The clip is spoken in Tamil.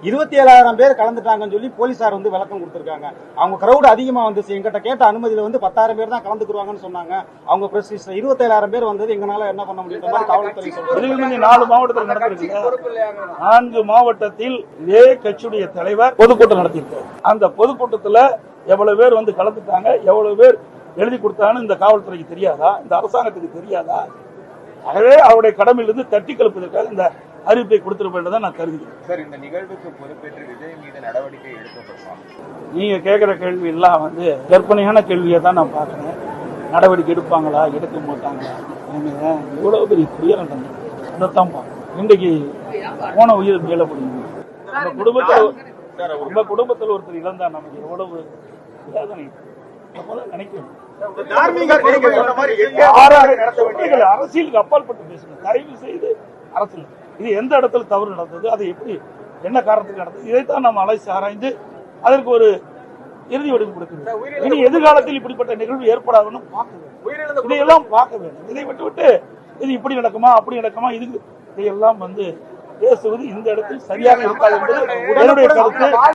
27,000 பேர் கலந்துட்டாங்கன்னு சொல்லி போலீசார் வந்து விளக்கம் கொடுத்திருக்காங்க. அவங்க கிரௌட் அதிகமா வந்துச்சு, எங்கிட்ட கேட்ட அனுமதியில வந்து 10,000 பேர் தான் கலந்துக்குவாங்கன்னு சொன்னாங்க. அவங்க பிரஸ் 27,000 பேர் வந்தது எங்களால என்ன பண்ண முடியும் மாதிரி காவல்துறை சொல்றாங்க. 4 மாவட்டத்தில் நடந்திருக்கு. 4 மாவட்டத்தில் இதே கட்சியுடைய தலைவர் பொதுக்கூட்டம் நடத்தியிருக்காரு. அந்த பொதுக்கூட்டத்தில் எவ்வளவு பேர் வந்து கலந்துட்டாங்க, எவ்வளவு பேர் எழுதி கொடுத்தாங்கன்னு இந்த காவல்துறைக்கு தெரியாதா, இந்த அரசாங்கத்துக்கு தெரியாதா? ஆகவே அவருடைய கடமையிலிருந்து தட்டி கலப்பதற்காக இந்த அறிவிப்பை கொடுத்திருப்பேன் நான் கருதுகிறேன். சார், இந்த நிகழ்வுக்கு பொறுப்பேற்று விஜய் மீது நடவடிக்கை எடுக்கப்படலாம். நீங்க கேட்கிற கேள்வி எல்லாம் வந்து கற்பனையான கேள்வியை தான் நான் பார்க்கிறேன். நடவடிக்கை எடுப்பாங்களா, எடுக்க மாட்டாங்களா? இவ்வளவு பெரிய புயல் நடந்தது, அதைத்தான் பார்க்கணும். இன்றைக்கு போன உயிர் மேல முடியும். நம்ம குடும்பத்தில் ஒருத்தர் இழந்தா நமக்கு எவ்வளவு வேதனை நினைக்கணும். அரசியலுக்கு அப்பாற்பட்டு பேசணும். தயவு செய்து அரசியல் இது எந்த இடத்துல தவறு நடந்தது, அது எப்படி என்ன காரணத்துக்கு நடந்தது, இதைத்தான் நம்ம அலைசி ஆராய்ந்து அதற்கு ஒரு இறுதி வடிவு கொடுக்கணும். இனி எதிர்காலத்தில் இப்படிப்பட்ட நிகழ்வு ஏற்படாதுன்னு பார்க்க வேண்டும். இதையெல்லாம் பார்க்க வேண்டும். இதை விட்டு இது இப்படி நடக்குமா அப்படி நடக்குமா, இது இதையெல்லாம் வந்து பேசுவது இந்த இடத்தில் சரியாக இருக்காது என்பது என்னுடைய கருத்து.